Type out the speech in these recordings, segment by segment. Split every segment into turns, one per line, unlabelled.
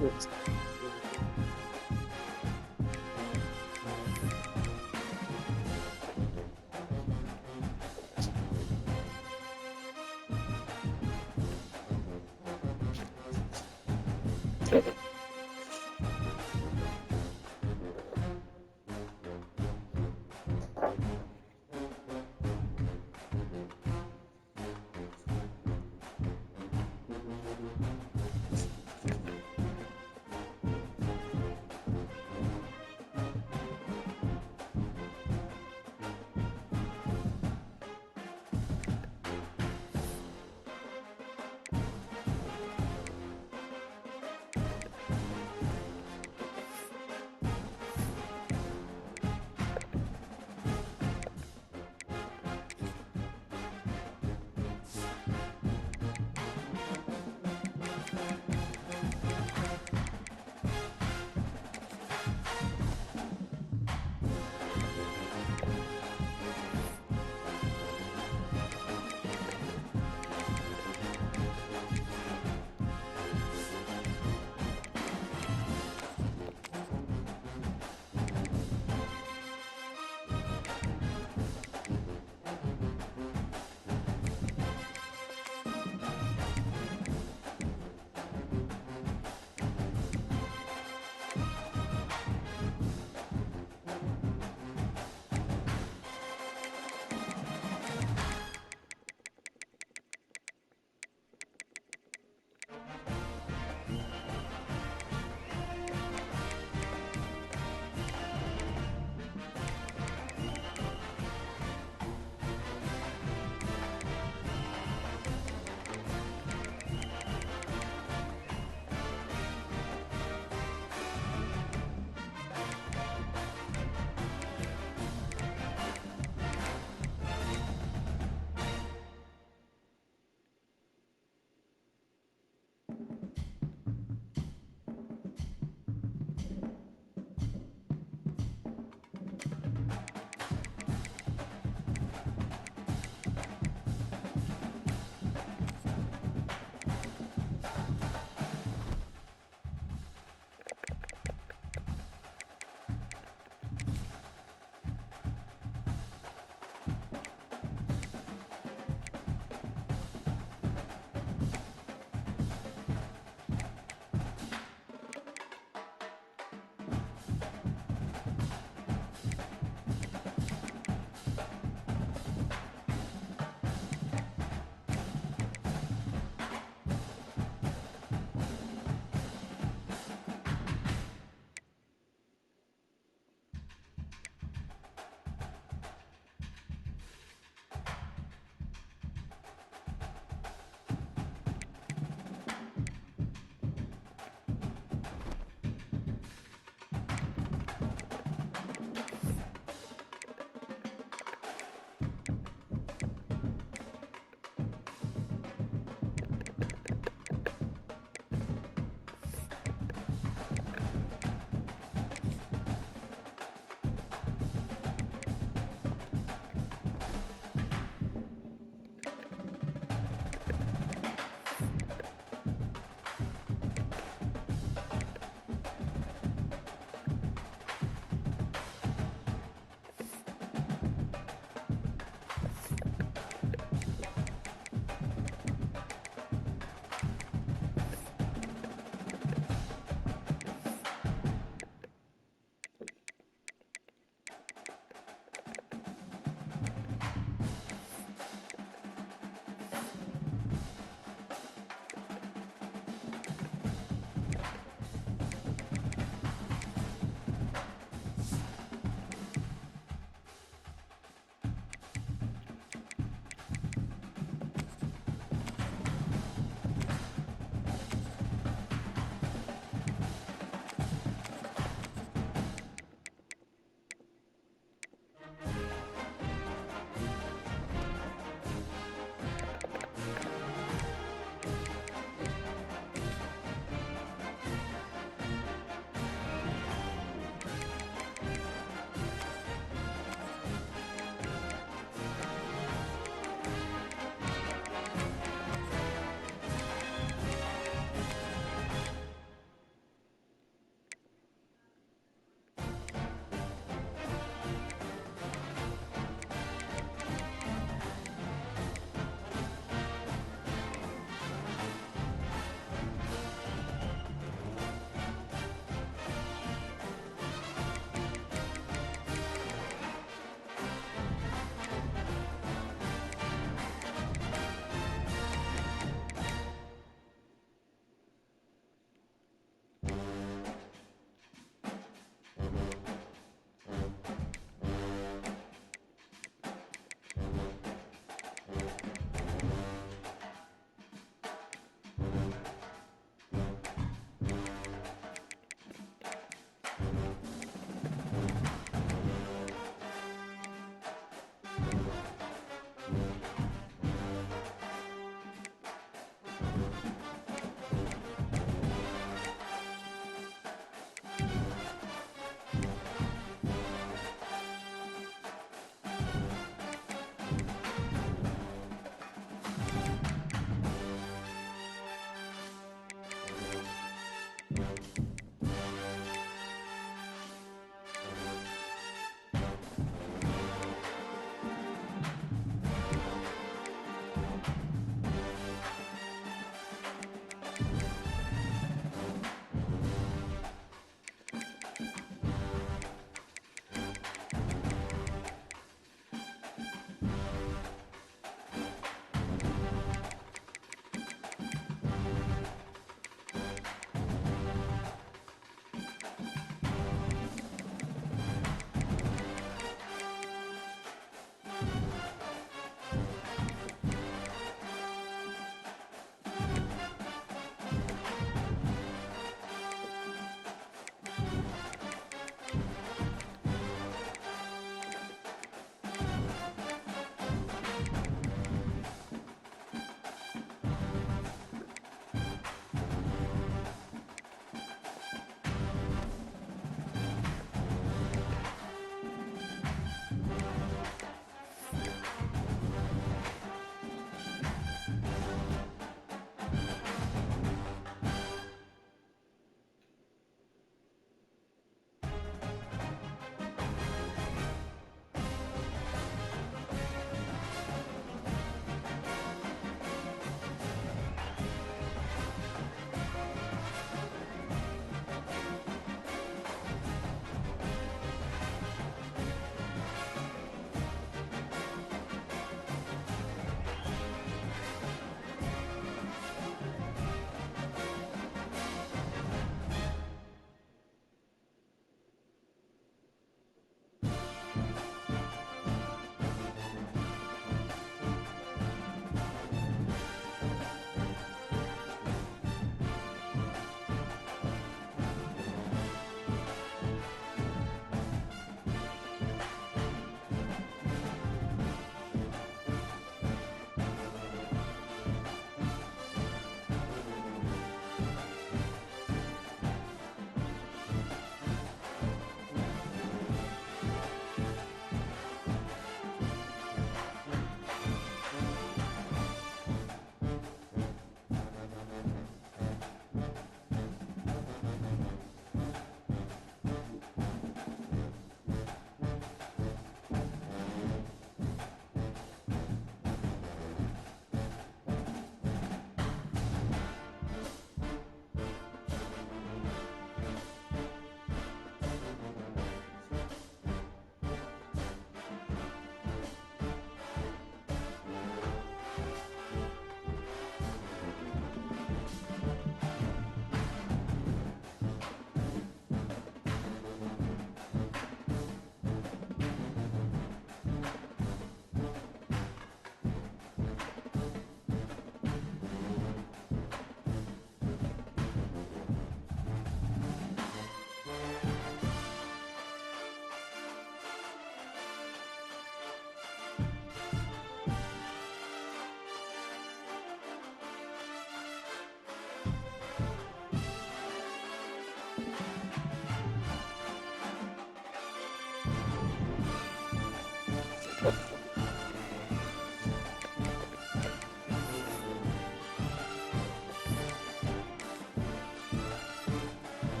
Yes.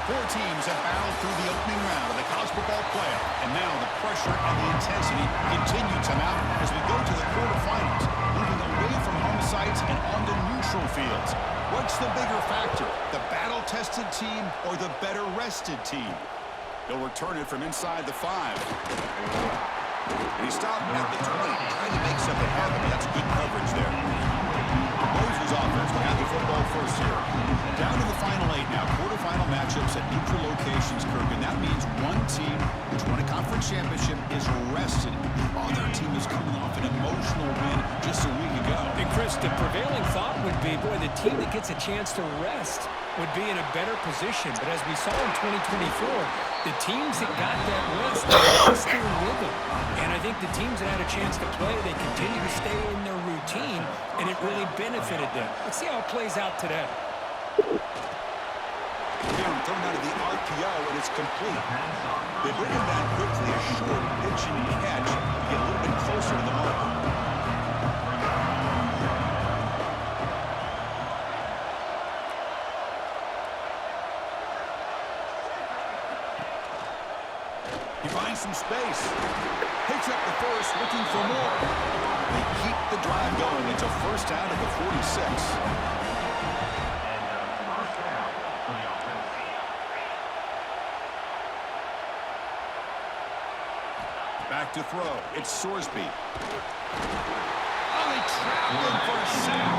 Four teams have battled through the opening round of the college football playoff, and now the pressure and the intensity continue to mount as we go to the quarterfinals, moving away from home sites and onto neutral fields. What's the bigger factor, the battle-tested team or the better-rested team? He'll return it from inside the 5. And he stopped at the 20, trying to make something happen. That's good coverage there. The Moses offense will have the football first here. Down to the final 8 now. Quarterfinal matchups at neutral locations, Kirk. And that means one team which won a conference championship is rested. The other team is coming off an emotional win just a week ago.
And Chris, the prevailing thought would be, boy, the team that gets a chance to rest would be in a better position. But as we saw in 2024, the teams that got that rest lost their rhythm. And I think the teams that had a chance to play, they continue to stay in their routine, and it really benefited them. Let's see how it plays out today.
Again, thrown out of the RPO, and it's complete. They bring him down quickly, a short pitch and catch to get a little bit closer to the mark. He finds some space. Picks up the first, looking for more. They keep the drive going. It's a first down at the 46. Back to throw. It's Sorsby. Oh, they trapped him for a sack.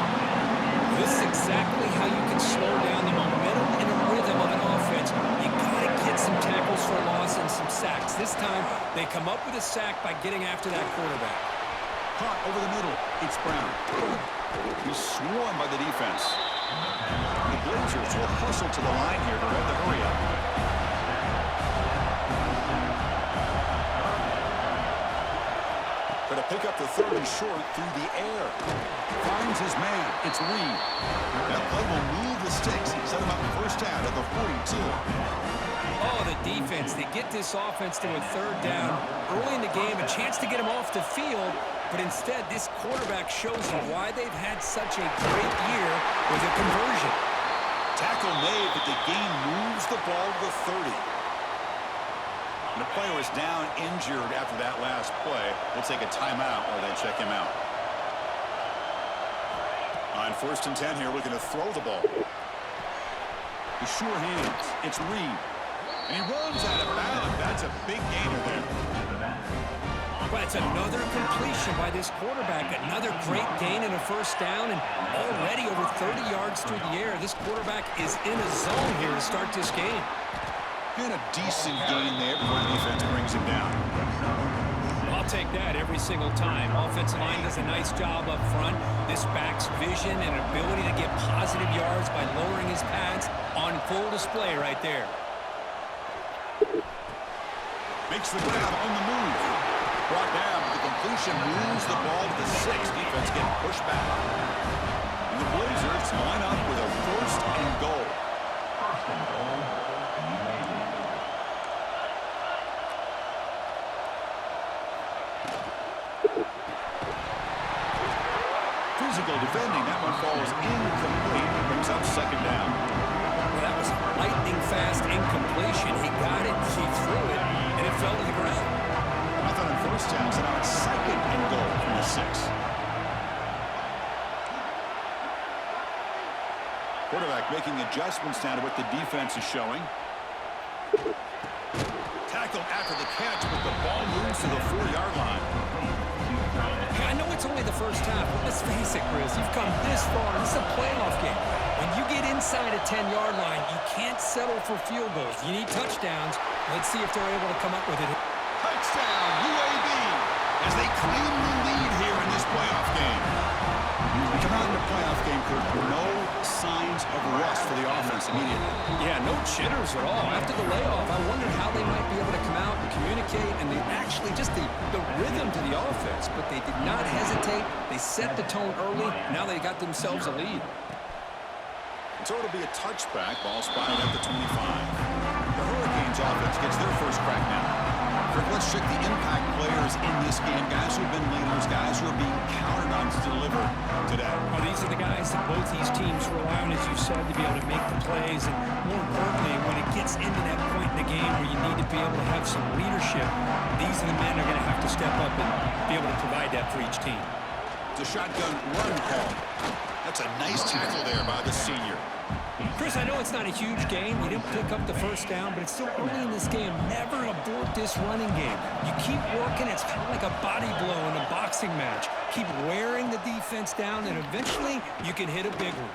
This is exactly how you can slow down the momentum and a rhythm of an offense. You got to get some tackles for loss and some sacks. This time, they come up with a sack by getting after that quarterback.
Caught over the middle. It's Brown. He's swarmed by the defense. The Blazers will hustle to the line here to run the hurry up. Going to pick up the third and short through the air. Finds his man. It's Lee. That play will move the sticks and set him up first down at the 42.
Oh, the defense. They get this offense to a third down early in the game, a chance to get him off the field, but instead this quarterback shows them why they've had such a great year with a conversion.
Tackle made, but the game moves the ball to the 30. And the player is down injured after that last play. We'll take a timeout while they check him out. On 1st and 10 here, looking to throw the ball. The sure hands. It's Reed. And he runs out of bounds. That's a big gainer there.
But it's another completion by this quarterback. Another great gain and a 1st down, and already over 30 yards through the air. This quarterback is in a zone here to start this game.
And a decent gain there before the defense brings him down.
I'll take that every single time. Offensive line does a nice job up front. This back's vision and ability to get positive yards by lowering his pads on full display right there.
Makes the grab on the move. Brought down, but the completion moves the ball to the 6. Defense getting pushed back. And the Blazers line up with a 1st and goal. Physical defending. That one falls incomplete. Brings up 2nd down.
Well, that was a lightning-fast incompletion. He got it, he threw it, and it fell to the ground.
Nothing on 1st down, so now it's 2nd and goal from the 6. Quarterback making adjustments now to what the defense is showing. Tackled after the catch, but the ball moves to the 4-yard line.
I know it's only the 1st half, but let's face it, Chris. You've come this far. This is a playoff game. When you get inside a 10-yard line, you can't settle for field goals. You need touchdowns. Let's see if they're able to come up with it.
Touchdown, UAB, as they claim the lead here in this playoff game. We come out in the playoff game, Kurt, no signs of rust for the offense immediately.
Yeah, no jitters at all. After the layoff, I wondered how they might be able to come out and communicate, and they actually just the rhythm to the offense, but they did not hesitate. They set the tone early. Now they got themselves a lead.
So it'll be a touchback. Ball spotted at the 25. The Hurricanes offense gets their first crack now. Let's check the impact players in this game. Guys who have been leaders, guys who are being counted on to deliver today.
Well, these are the guys that both these teams rely on, as you said, to be able to make the plays. And more importantly, when it gets into that point in the game where you need to be able to have some leadership, these are the men that are going to have to step up and be able to provide that for each team.
It's a shotgun run call. That's a nice tackle there by the senior.
Chris, I know it's not a huge game. You didn't pick up the 1st down, but it's still early in this game. Never abort this running game. You keep working. It's kind of like a body blow in a boxing match. Keep wearing the defense down, and eventually you can hit a big one.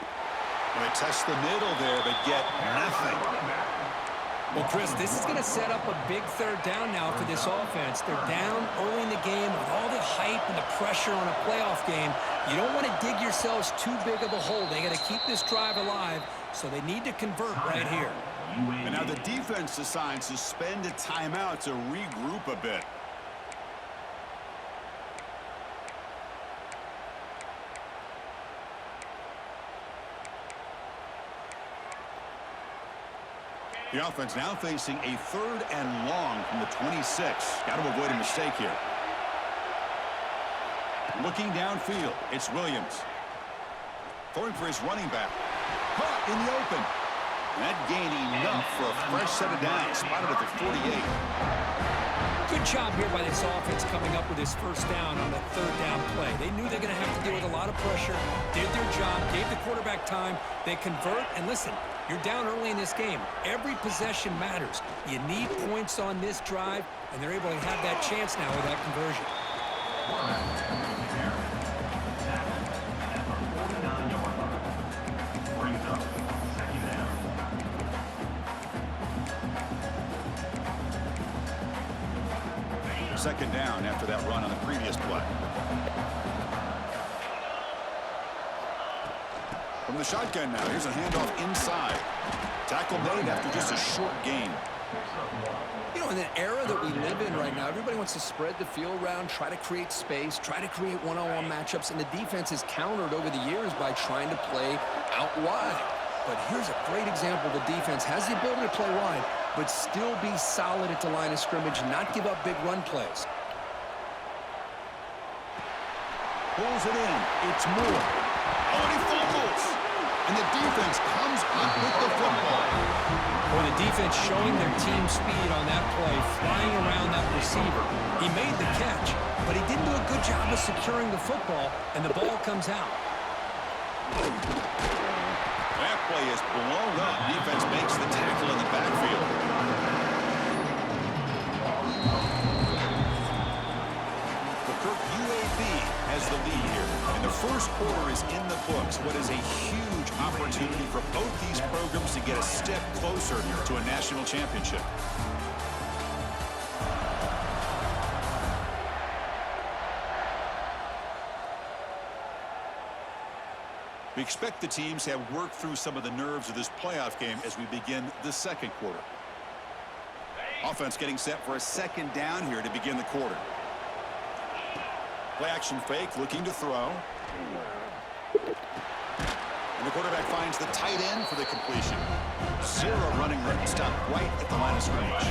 Well, they test the middle there, but get nothing.
Well, Chris, this is going to set up a big 3rd down now for this offense. They're down early in the game with all the hype and the pressure on a playoff game. You don't want to dig yourselves too big of a hole. They got to keep this drive alive, so they need to convert right here.
And now the defense decides to spend a timeout to regroup a bit. The offense now facing a 3rd and long from the 26. Got to avoid a mistake here. Looking downfield, it's Williams. Throwing for his running back. Caught in the open. And that gained enough for a fresh set of downs. Spotted at the 48.
Good job here by this offense coming up with his 1st down on the 3rd down play. They knew they're going to have to deal with a lot of pressure, did their job, gave the quarterback time. They convert, and listen, you're down early in this game. Every possession matters. You need points on this drive, and they're able to have that chance now with that conversion.
Second down after that run on the previous play. From the shotgun now, here's a handoff inside. Tackle made after just a short gain.
You know, in an era that we live in right now, everybody wants to spread the field around, try to create space, try to create one-on-one matchups, and the defense has countered over the years by trying to play out wide. But here's a great example. The defense has the ability to play wide, but still be solid at the line of scrimmage, not give up big run plays.
Pulls it in. It's Moore. Oh, and he fumbles. And the defense comes up with the football.
Or the defense showing their team speed on that play, flying around that receiver. He made the catch, but he didn't do a good job of securing the football, and the ball comes out.
That play is blown up. Defense makes the tackle in the backfield. The Kirk UAB has the lead here. And the first quarter is in the books. What is a huge opportunity for both these programs to get a step closer to a national championship. We expect the teams to have worked through some of the nerves of this playoff game as we begin the second quarter. Offense getting set for a second down here to begin the quarter. Play action fake, looking to throw. And the quarterback finds the tight end for the completion. Zero running stop right at the line of scrimmage.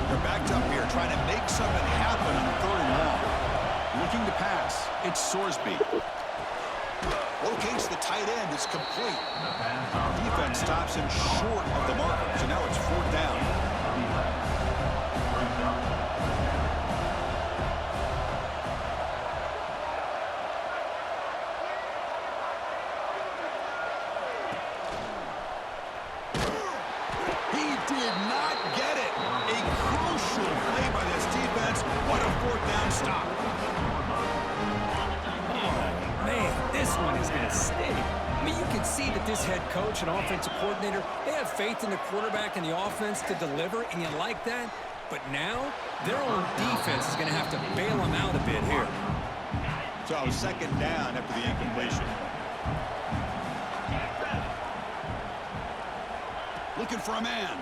They're backed up here trying to make something happen on 3rd and long. Looking to pass. It's Sorsby. Locates the tight end. It's complete. Defense stops him short of the marker. So now it's 4th down. He did not get it. A crucial play by this defense. What a 4th down stop.
This one is going to sting. I mean, you can see that this head coach and offensive coordinator, they have faith in the quarterback and the offense to deliver, and you like that. But now, their own defense is going to have to bail them out a bit here.
So, 2nd down after the incompletion. Looking for a man.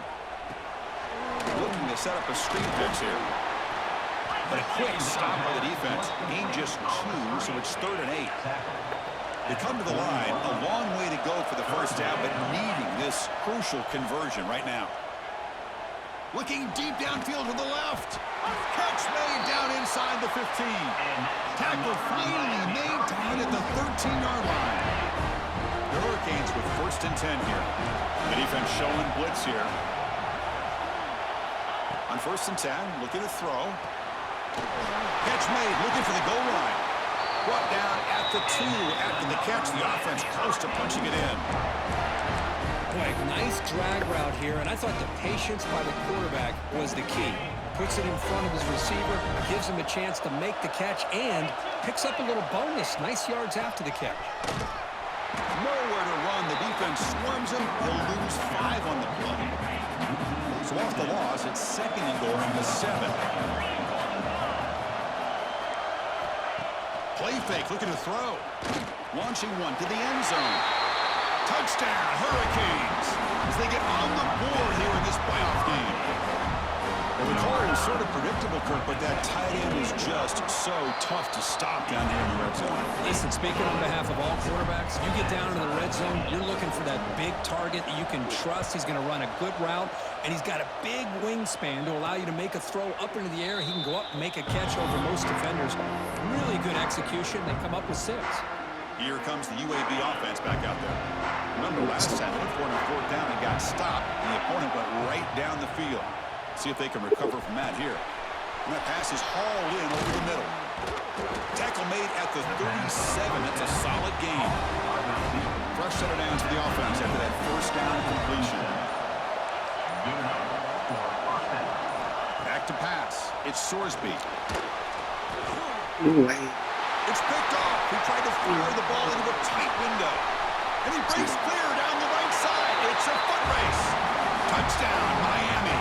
Looking to set up a screen fix here. But a quick stop by the defense. Gain just 2, so it's 3rd and 8. They come to the line, a long way to go for the first down, but needing this crucial conversion right now. Looking deep downfield to the left. Catch made down inside the 15. Tackle finally made down at the 13-yard line. The Hurricanes with 1st and 10 here. The defense showing blitz here. On 1st and 10, looking to throw. Catch made, looking for the goal line. Brought down at the 2 after the catch. The offense close to punching it in.
Boy, nice drag route here, and I thought the patience by the quarterback was the key. Puts it in front of his receiver, gives him a chance to make the catch, and picks up a little bonus. Nice yards after the catch.
Nowhere to run. The defense swarms him. He'll lose 5 on the play. So off the loss, it's 2nd and goal from the 7. Play fake, looking to throw. Launching one to the end zone. Touchdown, Hurricanes, as they get on the board here in this playoff game. Well, the call is sort of predictable, Kirk, but that tight end is just so tough to stop down here in the red zone.
Listen, speaking on behalf of all quarterbacks, you get down to the red zone, you're looking for that big target that you can trust. He's going to run a good route, and he's got a big wingspan to allow you to make a throw up into the air. He can go up and make a catch over most defenders. Really good execution. They come up with 6.
Here comes the UAB offense back out there. Remember last time they went 4th down and got stopped, and the opponent went right down the field. See if they can recover from that here. And that pass is hauled in over the middle. Tackle made at the 37. That's a solid gain. Fresh set of downs for the offense after that 1st down completion. Back to pass. It's Sorsby. It's picked off. He tried to fire the ball into a tight window. And he breaks clear down the right side. It's a foot race. Touchdown, Miami.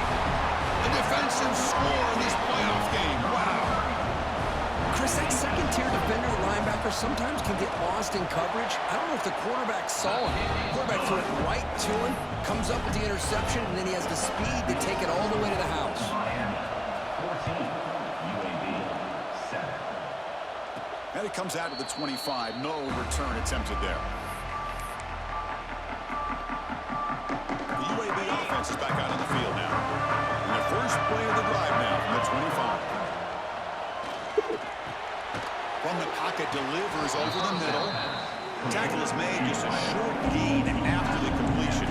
A defensive score in this playoff game. Wow.
Chris, that second-tier defender, the linebacker, sometimes can get lost in coverage. I don't know if the quarterback saw him. The quarterback threw it right to him, comes up with the interception, and then he has the speed to take it all the way to the house.
And it comes out to the 25. No return attempted there. The UAB offense is back out on the field now. And the first play of the drive now from the 25. From the pocket, delivers over the middle. Tackle is made, just a short gain after the completion.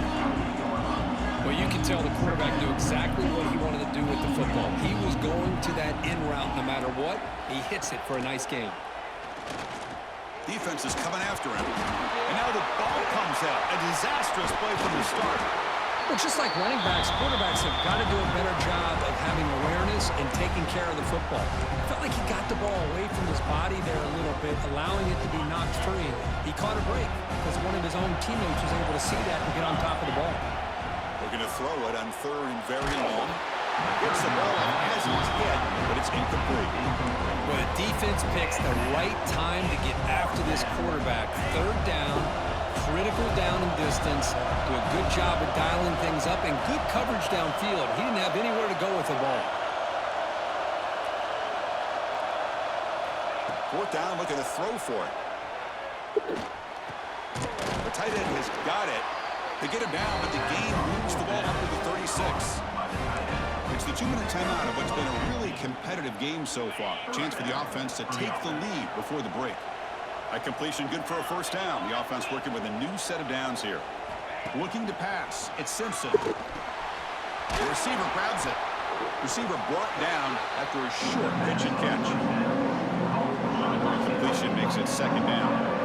Well, you can tell the quarterback knew exactly what he wanted to do with the football. He was going to that in route no matter what. He hits it for a nice gain.
Defense is coming after him. And now the ball comes out. A disastrous play from the start.
Well, just like running backs, quarterbacks have got to do a better job of having awareness and taking care of the football. I felt like he got the ball away from his body there a little bit, allowing it to be knocked free. He caught a break because one of his own teammates was able to see that and get on top of the ball.
We're going to throw it on third and very long. Gets the ball and has his hit, but it's incomplete.
Well, the defense picks the right time to get after this quarterback. Third down, critical down and distance. Do a good job of dialing things up and good coverage downfield. He didn't have anywhere to go with the ball.
Fourth down, looking to throw for it. The tight end has got it. They get him down, but the gain moves the ball up to the 36. It's the 2-minute timeout of what's been a really competitive game so far. Chance for the offense to take the lead before the break. A completion good for a first down. The offense working with a new set of downs here. Looking to pass. It's Simpson. The receiver grabs it. Receiver brought down after a short pitch and catch. The completion makes it second down.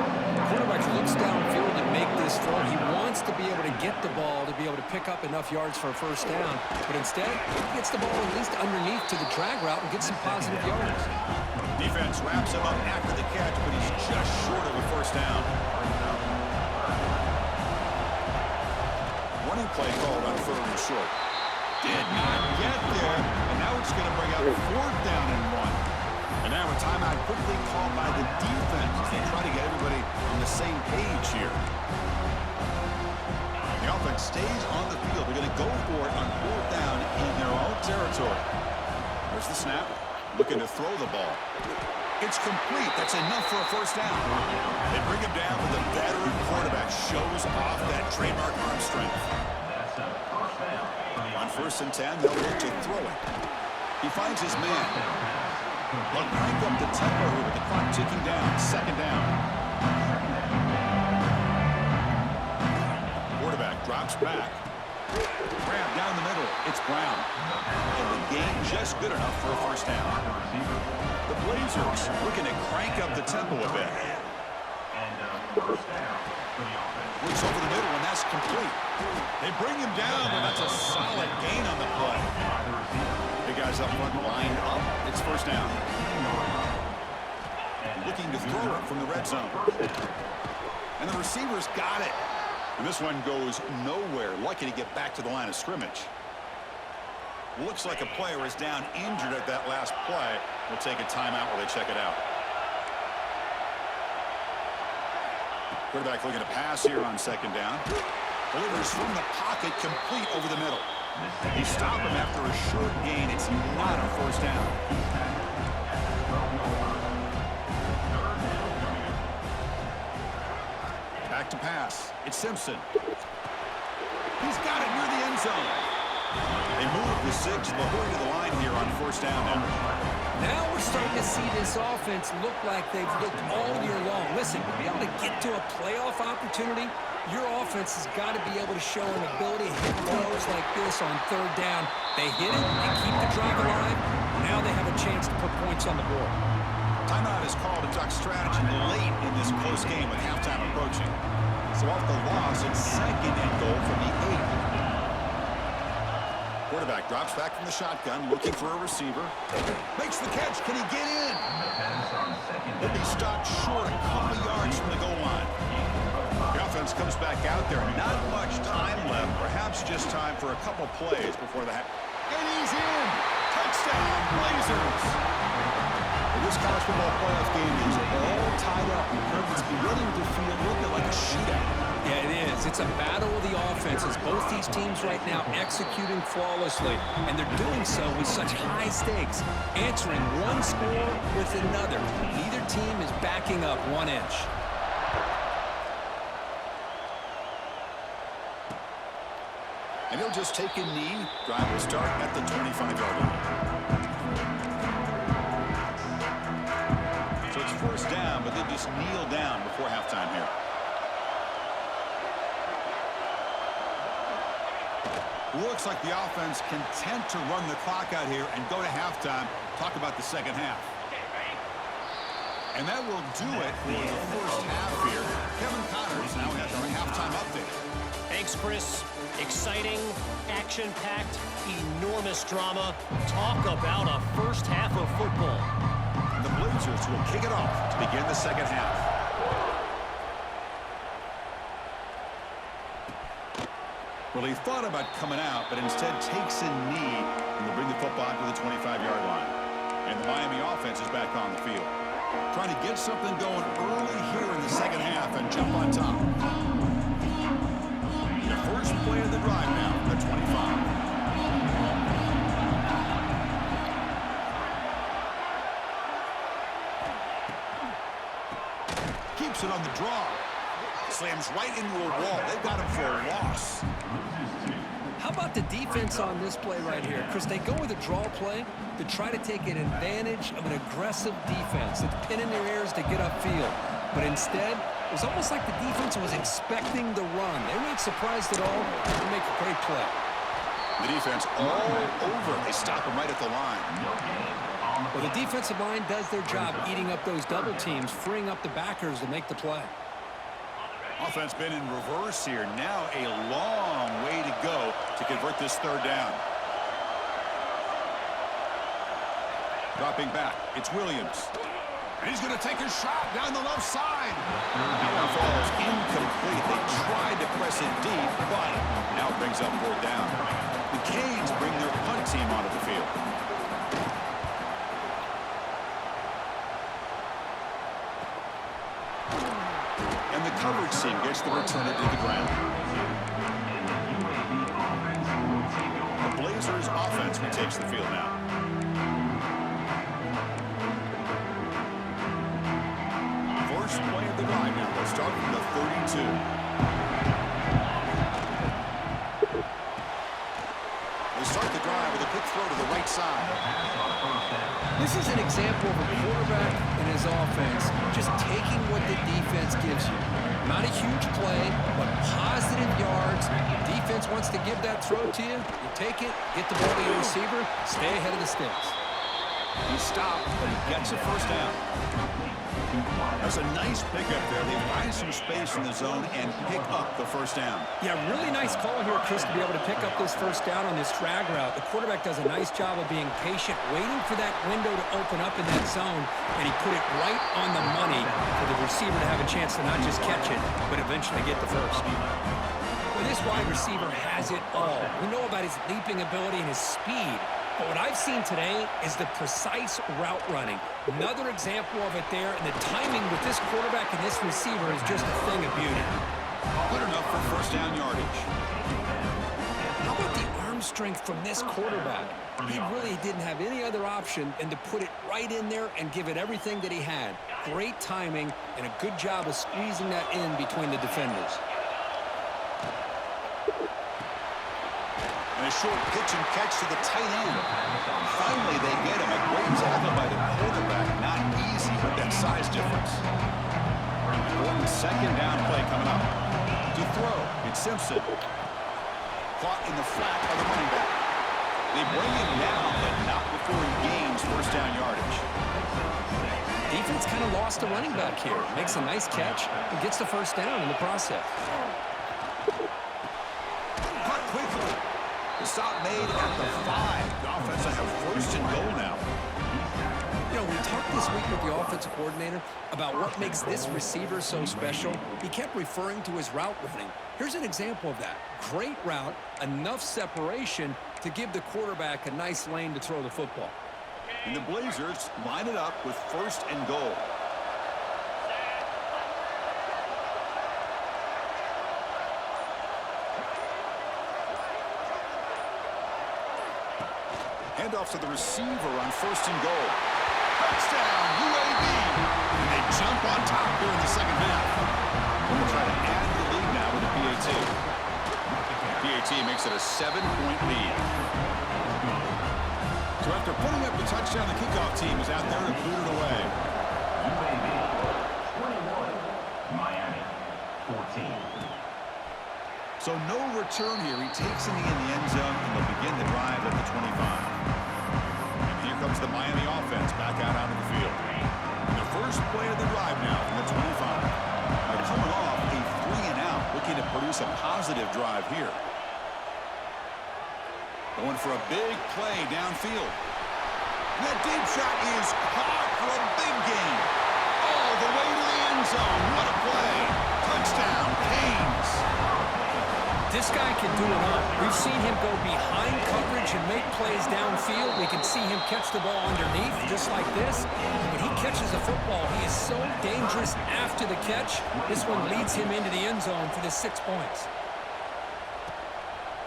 Quarterback looks downfield to make this throw. He wants to be able to get the ball to be able to pick up enough yards for a first down. But instead, he gets the ball at least underneath to the drag route and gets some positive yards.
Defense wraps him up after the catch, but he's just short of a first down. Running play called on third and short. Did not get there, and now it's going to bring up fourth down and one. And now a timeout quickly called by the defense as they try to get everybody on the same page here. The offense stays on the field. They're going to go for it on fourth down in their own territory. There's the snap. Looking to throw the ball. It's complete. That's enough for a first down. They bring him down, but the veteran quarterback shows off that trademark arm strength. On first and 10, they'll look to throw it. He finds his man. They'll crank up the tempo here with the clock ticking down. Second down. Quarterback drops back. Grab down the middle. It's Brown. And the gain just good enough for a first down. The Blazers looking to crank up the tempo a bit. Looks over the middle, and that's complete. They bring him down, but that's a solid gain on the play. The guys up front lined up. It's first down. Looking to throw it from the red zone. And the receiver's got it. And this one goes nowhere. Lucky to get back to the line of scrimmage. Looks like a player is down injured at that last play. We'll take a timeout while they check it out. Quarterback looking to pass here on second down. Delivers from the pocket, complete over the middle. He stopped him after a short gain. It's not a first down. Back to pass. It's Simpson. He's got it near the end zone. They move the 6. They'll hurry to the line here on first down now.
Now we're starting to see this offense look like they've looked all year long. Listen, to be able to get to a playoff opportunity, your offense has got to be able to show an ability to hit throws like this on third down. They hit it, they keep the drive alive. Now they have a chance to put points on the board.
Timeout is called to duck strategy late in this close game with halftime approaching. So off the loss, it's second and goal from the 8. Quarterback drops back from the shotgun, looking for a receiver. Makes the catch. Can he get in? He'll be stopped short a couple yards from the goal line. The offense comes back out there. Not much time left. Perhaps just time for a couple plays before the half. And he's in. Touchdown, Blazers. This college football playoff game is all tied up. It's beginning to feel a little bit like a shootout.
Yeah, it is. It's a battle of the offenses. Both these teams right now executing flawlessly, and they're doing so with such high stakes, answering one score with another. Neither team is backing up 1 inch.
And he'll just take a knee. Drive will start at the 25-yard line. So it's first down, but they just kneel down before halftime here. Looks like the offense content to run the clock out here and go to halftime. Talk about the second half. And that will do it for the first half here. Kevin Connors now has our halftime update.
Thanks, Chris. Exciting, action-packed, enormous drama. Talk about a first half of football.
And the Blazers will kick it off to begin the second half. Well, he thought about coming out, but instead takes a knee and will bring the football to the 25-yard line. And the Miami offense is back on the field. Trying to get something going early here in the second half and jump on top. The first play of the drive now, the 25. Keeps it on the draw. Slams right into a wall. They've got him for a loss.
How about the defense on this play right here? Chris, they go with a draw play to try to take an advantage of an aggressive defense that's pinning their ears to get upfield. But instead, it was almost like the defense was expecting the run. They weren't surprised at all. They make a great play.
The defense all over. They stop him right at the line.
Well, the defensive line does their job eating up those double teams, freeing up the backers to make the play.
Offense been in reverse here. Now a long way to go to convert this third down. Dropping back, it's Williams. And he's going to take a shot down the left side. That one falls incomplete. They tried to press it deep, but now it brings up fourth down. The Canes bring their punt team onto the field. And the coverage team gets the returner to the ground. The Blazers offense retakes the field now. First play of the drive now. They'll start from the 32. They start the drive with a quick throw to the right side.
This is an example of a quarterback and his offense just taking what the defense gives you. Not a huge play, but positive yards. The defense wants to give that throw to you. You take it, get the ball to your receiver, stay ahead of the sticks.
He stopped, but he gets a first down. That's a nice pickup there. They find some space in the zone and pick up the first down.
Yeah, really nice call here, Chris, to be able to pick up this first down on this drag route. The quarterback does a nice job of being patient, waiting for that window to open up in that zone, and he put it right on the money for the receiver to have a chance to not just catch it, but eventually get the first. Well, this wide receiver has it all. We know about his leaping ability and his speed. But what I've seen today is the precise route running. Another example of it there, and the timing with this quarterback and this receiver is just a thing of beauty.
Good enough for first down yardage.
How about the arm strength from this quarterback? He really didn't have any other option than to put it right in there and give it everything that he had. Great timing and a good job of squeezing that in between the defenders.
And a short pitch and catch to the tight end. Finally, they get him. A great tackle by the quarterback. Not easy with that size difference. Important second down play coming up. To throw, it's Simpson. Caught in the flat by the running back. They bring him down, but not before he gains first down yardage.
Defense kind of lost a running back here. Makes a nice catch and gets the first down in the process.
Cut quickly. The stop made at the 5. The offense will have first and goal now.
You know, we talked this week with the offensive coordinator about what makes this receiver so special. He kept referring to his route running. Here's an example of that. Great route, enough separation to give the quarterback a nice lane to throw the football.
And the Blazers line it up with first and goal. Handoff to the receiver on first and goal. Touchdown, UAB! And they jump on top here in the second half. We'll try to add the lead now with a PAT. PAT makes it a 7-point lead. So after putting up the touchdown, the kickoff team is out there to boot it away.
UAB 21, Miami 14.
So no return here. He takes it in the end zone, and they'll begin the drive at the 25. And here comes the Miami offense back out onto the field. The first play of the drive now from the 25. They're coming off a 3-and-out, looking to produce a positive drive here. Going for a big play downfield. And that deep shot is caught for a big gain. All the way to the end zone. What a play. Touchdown, Canes.
This guy can do it all. We've seen him go behind coverage and make plays downfield. We can see him catch the ball underneath, just like this. When he catches a football, he is so dangerous after the catch. This one leads him into the end zone for the 6 points.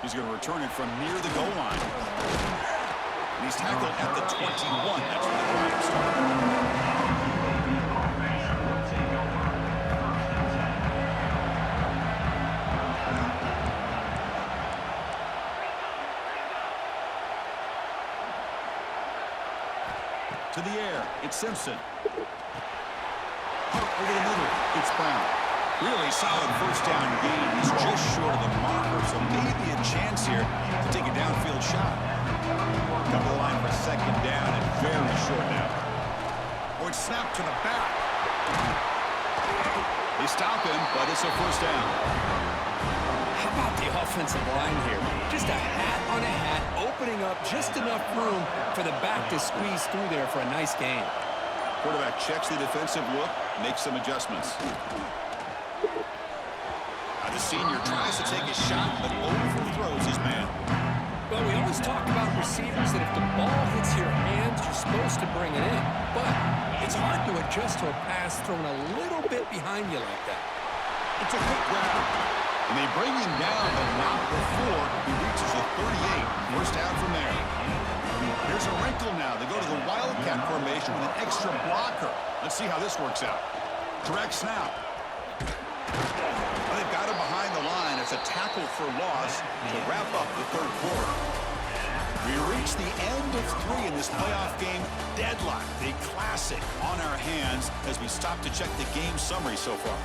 He's going to return it from near the goal line. And he's tackled at the 21. That's where the drive started. To the air, it's Simpson. Over the middle, it's Brown. Really solid first down gain. He's just short of the marker, so maybe a chance here to take a downfield shot. Come to the line for second down and very short now. Or it's snapped to the back. They stop him, but it's a first down.
How about the offensive line here? Just a hat on a hat, opening up just enough room for the back to squeeze through there for a nice gain.
Quarterback checks the defensive look, makes some adjustments. Now the senior tries to take a shot, but overthrows his man.
Well, we always talk about receivers that if the ball hits your hands, you're supposed to bring it in. But it's hard to adjust to a pass thrown a little bit behind you like that.
It's a quick grab. And they bring him down, but not before he reaches the 38. First down from there. Here's a wrinkle now. They go to the Wildcat formation with an extra blocker. Let's see how this works out. Direct snap. Well, they've got him behind the line. It's a tackle for loss to wrap up the third quarter. We reach the end of 3 in this playoff game. Deadlock, a classic on our hands as we stop to check the game summary so far.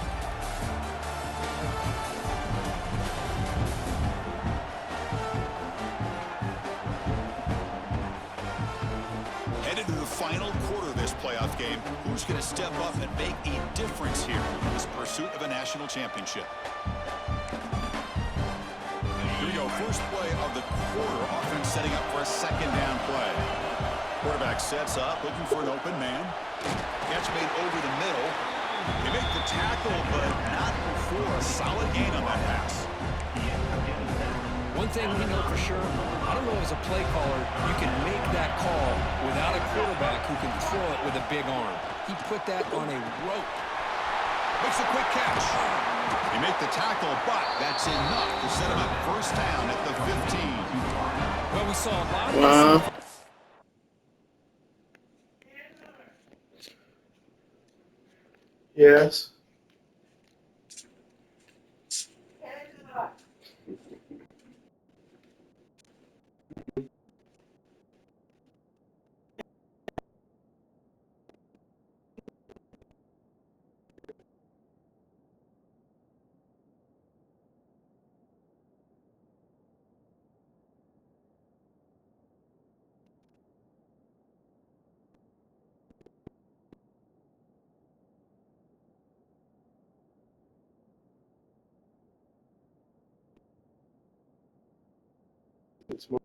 Headed to the final quarter of this playoff game. Who's going to step up and make a difference here in this pursuit of a national championship? Here we go. First play of the quarter. Offense setting up for a second down play. Quarterback sets up, looking for an open man. Catch made over the middle. They make the tackle, but not before a solid gain on that pass.
One thing we know for sure, I don't know as a play caller, you can make that call without a quarterback who can throw it with a big arm. He put that on a rope.
Makes a quick catch. They make the tackle, but that's enough to set him up first down at the 15.
Well, we saw a lot of this.
Yes. It's more.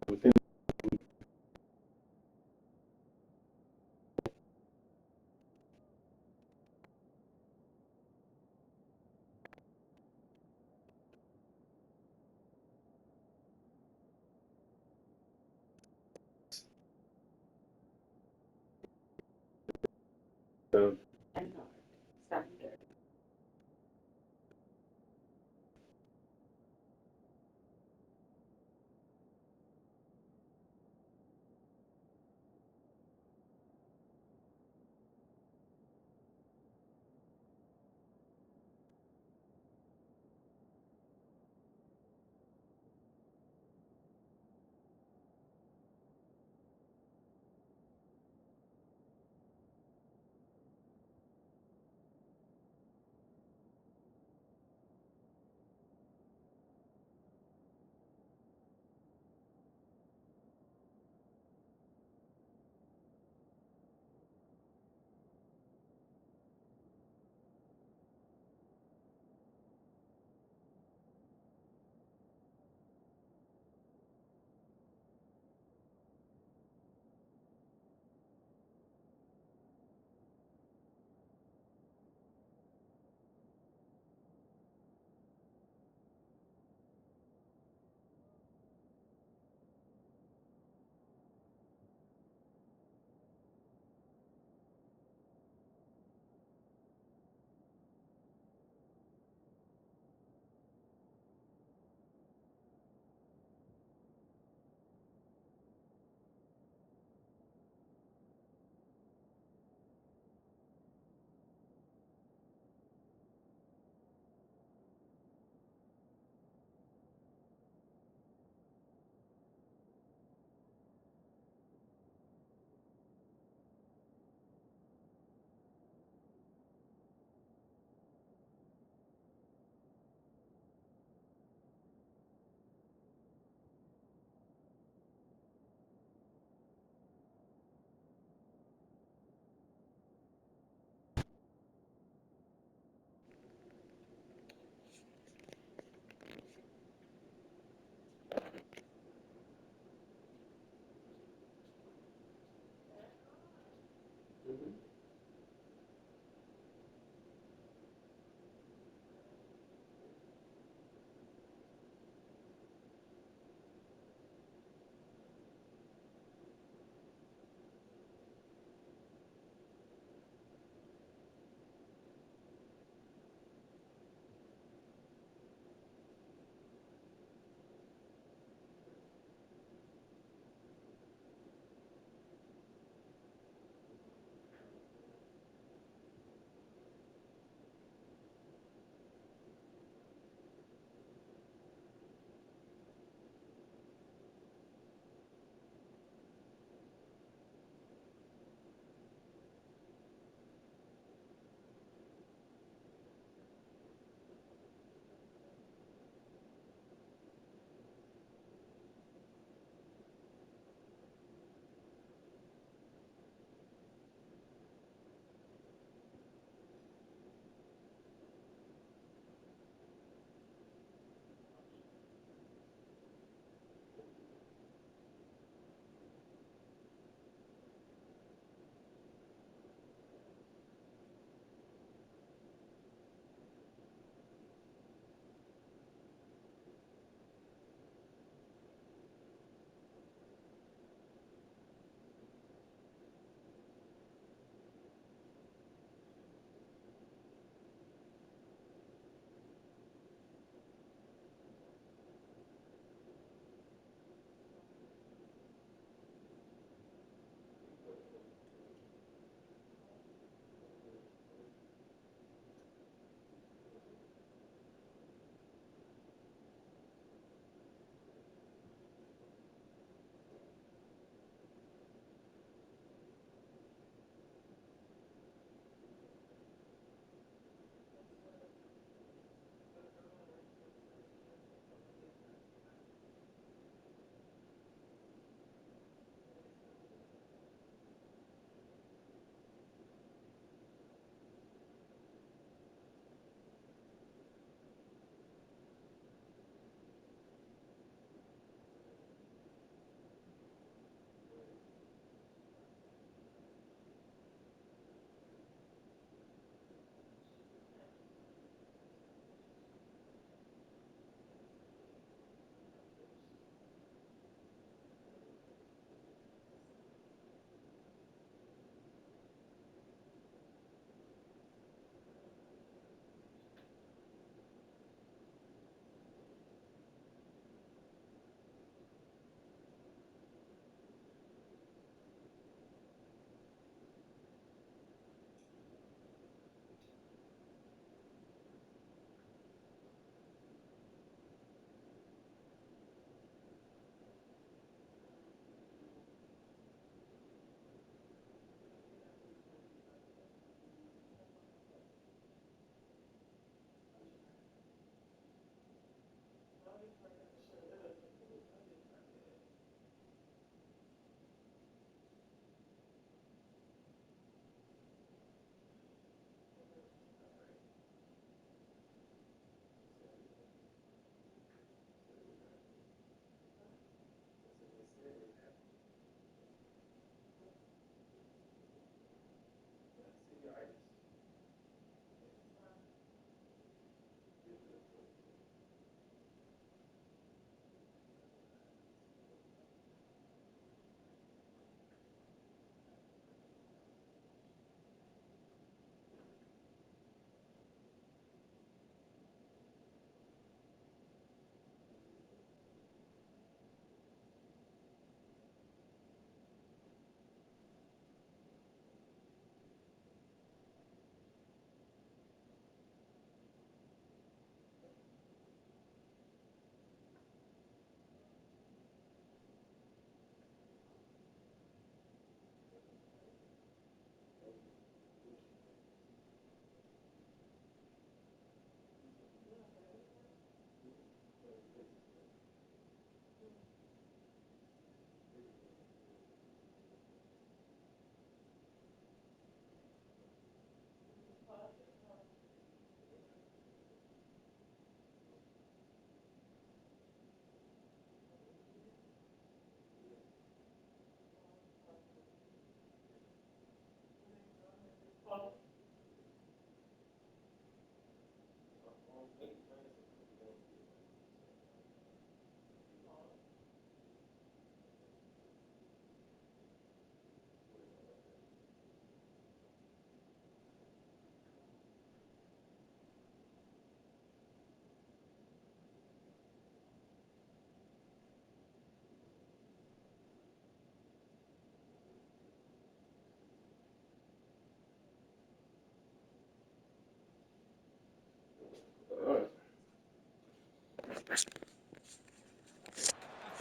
Within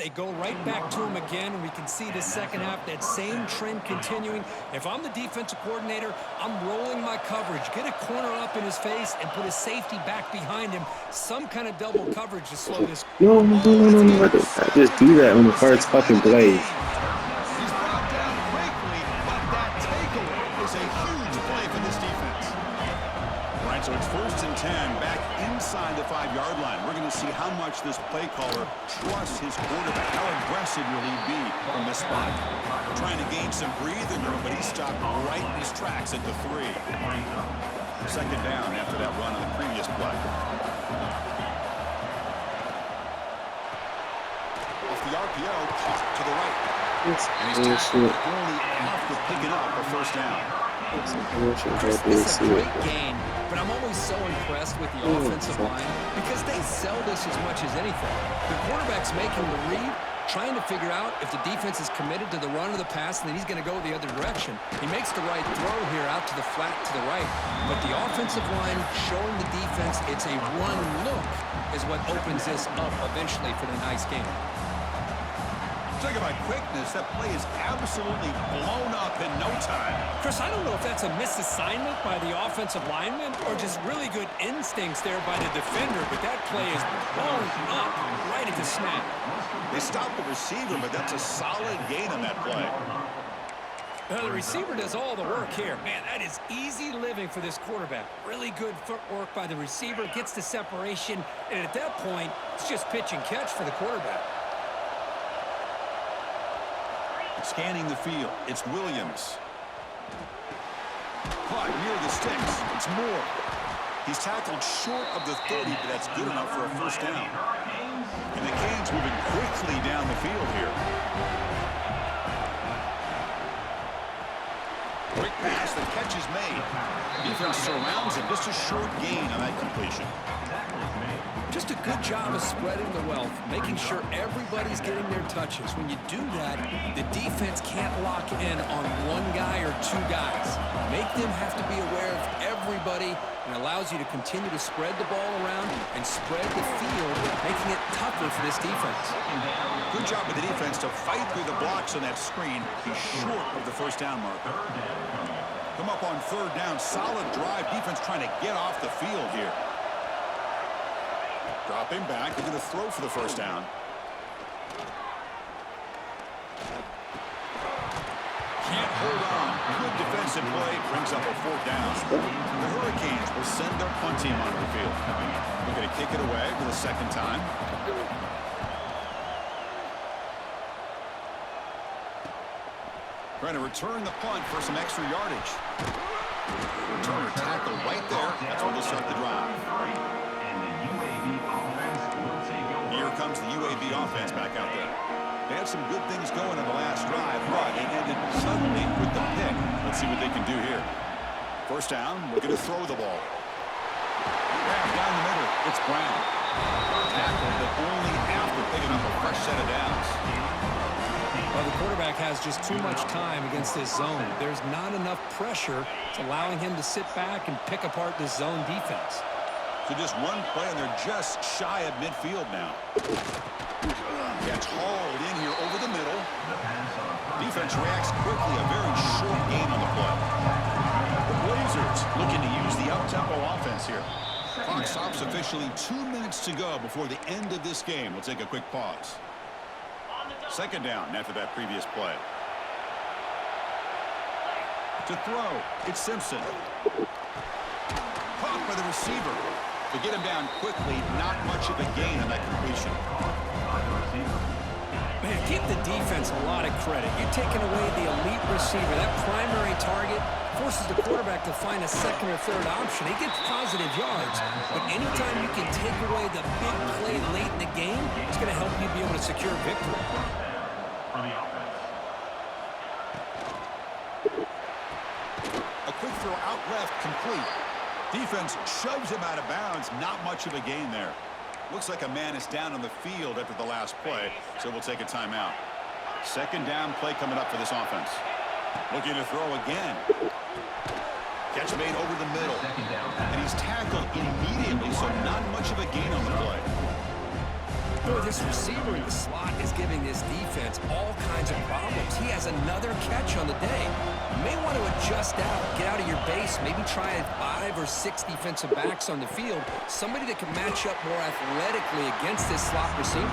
They go right back to him again, and we can see the second half, that same trend continuing. If I'm the defensive coordinator, I'm rolling my coverage. Get a corner up in his face and put his safety back behind him. Some kind of double coverage to slow this.
No. I just do that on the first fucking play.
He's brought down quickly, but that takeaway is a huge play for this defense. All right, so it's 1st and 10, back inside the 5-yard line. We're going to see how much this play caller trusts his quarterback. How aggressive will he be from this spot? Trying to gain some breathing room, but he stopped right in his tracks at the 3. 2nd down after that run on the previous play. Off the RPO, caught to the right. And he's tackled only after picking up a 1st down.
It's a great game, but I'm always so impressed with the offensive line because they sell this as much as anything. The quarterback's making the read, trying to figure out if the defense is committed to the run or the pass, and then he's going to go the other direction. He makes the right throw here out to the flat to the right, but the offensive line showing the defense it's a run look is what opens this up eventually for the nice game.
Talk about quickness. That play is absolutely blown up in no time.
Chris, I don't know if that's a misassignment by the offensive lineman or just really good instincts there by the defender, but that play is blown up right at the snap.
They stopped the receiver, but that's a solid gain on that play.
Well, the receiver does all the work here. Man, that is easy living for this quarterback. Really good footwork by the receiver, gets the separation, and at that point, it's just pitch and catch for the quarterback.
Scanning the field, it's Williams. Caught near the sticks, it's Moore. He's tackled short of the 30, but that's good enough for a 1st down. And the Canes moving quickly down the field here. Quick pass, the catch is made. Defense surrounds him, just a short gain on that completion.
Just a good job of spreading the wealth, making sure everybody's getting their touches. When you do that, the defense can't lock in on one guy or 2 guys. Make them have to be aware of everybody, and allows you to continue to spread the ball around and spread the field, making it tougher for this defense.
Good job with the defense to fight through the blocks on that screen. He's short of the 1st down marker. Come up on 3rd down, solid drive. Defense trying to get off the field here. Dropping back, they're going to throw for the 1st down. Can't hold on. Good defensive play, brings up a 4th down. The Hurricanes will send their punt team onto the field. They're going to kick it away for the 2nd time. Trying to return the punt for some extra yardage. Returner tackle right there. That's where they'll start the drive. Here comes the UAB offense back out there. They had some good things going on the last drive, but it ended suddenly with the pick. Let's see what they can do here. 1st down, we're going to throw the ball. Down the middle, it's Brown. Tackled, but only after picking up a fresh set of downs.
Well, the quarterback has just too much time against this zone. There's not enough pressure. It's allowing him to sit back and pick apart this zone defense.
So just one play, and they're just shy of midfield now. Gets hauled in here over the middle. Defense reacts quickly. A very short gain on the play. The Blazers looking to use the up-tempo offense here. Clock stops officially. 2 minutes to go before the end of this game. We'll take a quick pause. 2nd down after that previous play. To throw, it's Simpson. Caught by the receiver. To get him down quickly, not much of a gain on that completion.
Man, give the defense a lot of credit. You're taking away the elite receiver. That primary target forces the quarterback to find a 2nd or 3rd option. He gets positive yards, but anytime you can take away the big play late in the game, it's going to help you be able to secure victory.
A quick throw out left, complete. Defense shoves him out of bounds. Not much of a gain there. Looks like a man is down on the field after the last play, so we'll take a timeout. 2nd down play coming up for this offense. Looking to throw again. Catch made over the middle. And he's tackled immediately, so not much of a gain on the play.
Boy, this receiver in the slot is giving this defense all kinds of problems. He has another catch on the day. You may want to adjust out, get out of your base, maybe try 5 or 6 defensive backs on the field, somebody that can match up more athletically against this slot receiver.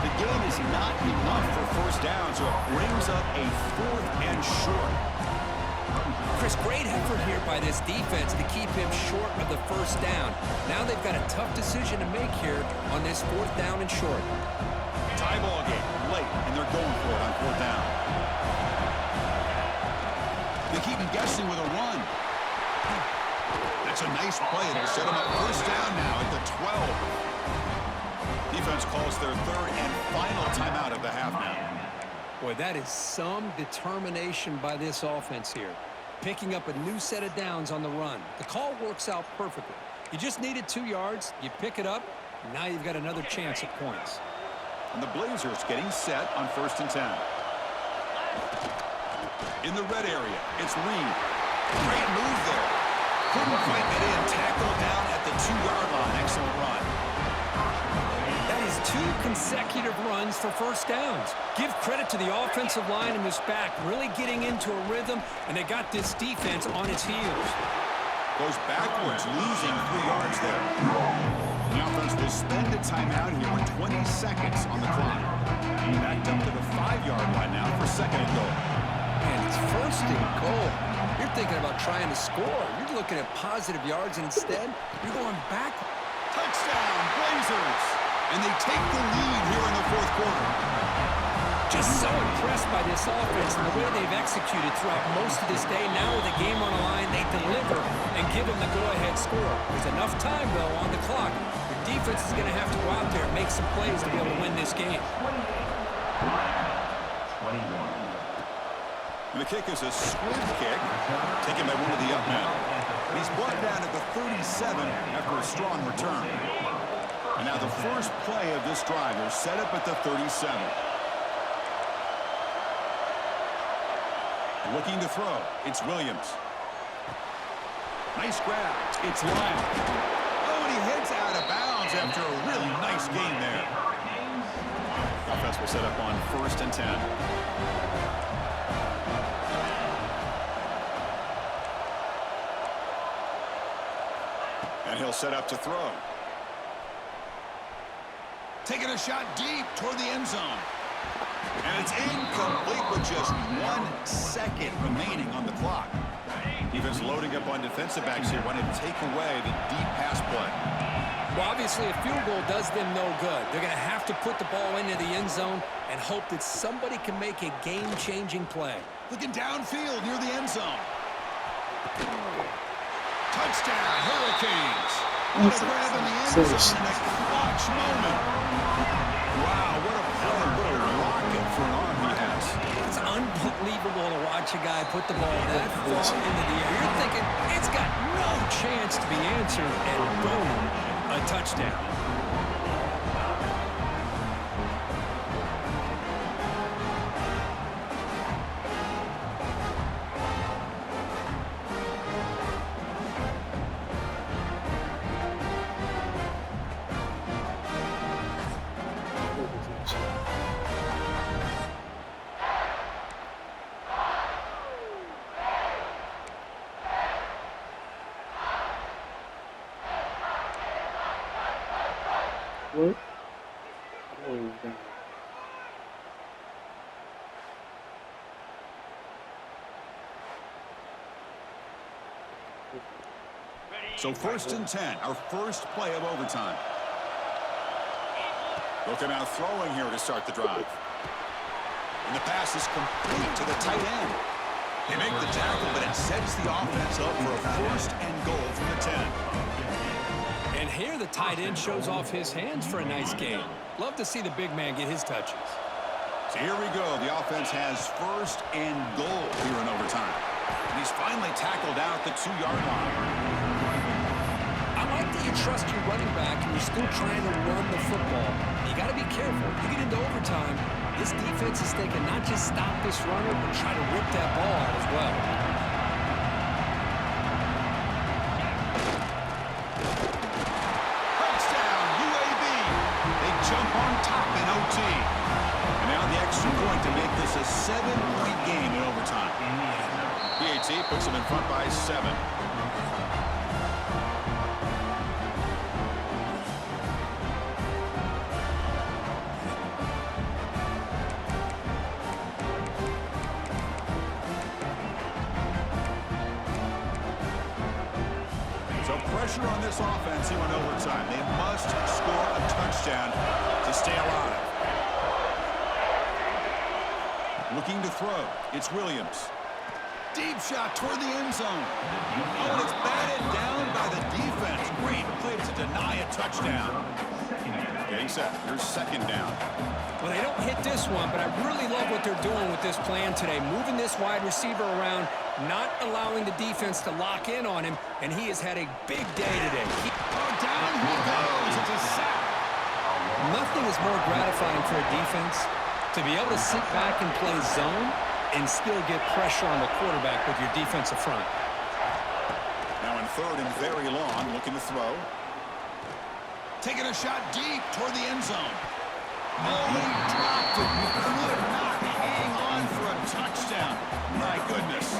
The gain is not enough for first down, so it brings up a 4th and short.
Chris, great effort here by this defense to keep him short of the first down. Now they've got a tough decision to make here on this 4th down and short.
Tie ball game late, and they're going for it on 4th down. They keep him guessing with a run. That's a nice play. It'll set him up first down now at the 12. Defense calls their 3rd and final timeout of the half now.
Boy, that is some determination by this offense here. Picking up a new set of downs on the run. The call works out perfectly. You just needed 2 yards. You pick it up. And now you've got another chance at points.
And the Blazers getting set on 1st and 10. In the red area, it's Reed. Great move there. Couldn't quite get in. Tackle down at the 2-yard line. Excellent run.
That is 2 consecutive runs for first downs. Give credit to the offensive line in this back, really getting into a rhythm, and they got this defense on its heels.
Goes backwards, losing 3 yards there. The offense will spend a timeout here with 20 seconds on the clock. Backed up to the 5-yard line now for 2nd and goal.
And it's 1st and goal. You're thinking about trying to score. You're looking at positive yards, and instead, you're going back.
Touchdown, Blazers! And they take the lead here in the 4th quarter.
Just so impressed by this offense and the way they've executed throughout most of this day. Now with the game on the line, they deliver and give them the go-ahead score. There's enough time, though, on the clock. Your defense is going to have to go out there and make some plays to be able to win this game.
And the kick is a squib kick, taken by one of the up men. He's brought down at the 37 after a strong return. And now the first play of this drive is set up at the 37. Looking to throw. It's Williams. Nice grab. It's Lyle. Oh, and he heads out of bounds after a really nice game there. Offense will set up on 1st and 10. And he'll set up to throw. Taking a shot deep toward the end zone. And it's incomplete with just 1 second remaining on the clock. Defense loading up on defensive backs here, wanting to take away the deep pass play.
Well, obviously, a field goal does them no good. They're going to have to put the ball into the end zone and hope that somebody can make a game-changing play.
Looking downfield near the end zone. Touchdown, Hurricanes. What a grab in the end zone in a clutch moment. Wow, what a play. What a rocket for an arm he has.
It's unbelievable to watch a guy put the ball that far into the air. You're thinking, it's got no chance to be answered, and boom, a touchdown.
What? Oh, God.
So 1st and 10, our first play of overtime. Looking out throwing here to start the drive. And the pass is complete to the tight end. They make the tackle, but it sets the offense up for a 1st and goal from the 10.
And here the tight end shows off his hands for a nice game. Love to see the big man get his touches.
So here we go. The offense has 1st and goal here in overtime. And he's finally tackled out the 2-yard line.
I like that you trust your running back and you're still trying to run the football. You got to be careful. You get into overtime, this defense is thinking not just stop this runner, but try to rip that ball out as well.
Touchdown, UAB. They jump on top in OT. And now the extra point to make this a 7-point game in overtime. PAT puts them in front by 7. So pressure on this offense here in overtime. They must score a touchdown to stay alive. Looking to throw. It's Williams. Deep shot toward the end zone. Oh, and it's batted down by the defense. Great play to deny a touchdown. Getting set. Here's second down.
Well, they don't hit this one, but I really love what they're doing with this plan today. Moving this wide receiver around, not allowing the defense to lock in on him, and he has had a big day today.
Down he goes. It's a sack.
Nothing is more gratifying for a defense to be able to sit back and play zone and still get pressure on the quarterback with your defensive front.
Now in third and very long, looking to throw. Taking a shot deep toward the end zone. Oh, he dropped it. You could not hang on for a touchdown. My goodness.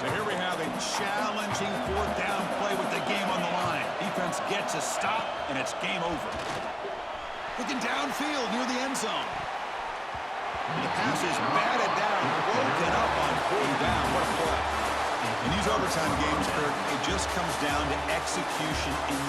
So here we have a challenging fourth down play with the game on the line. Defense gets a stop, and it's game over. Looking downfield near the end zone. The pass is batted down, broken up on fourth down. What a play. In these overtime games, Kirk, it just comes down to execution in the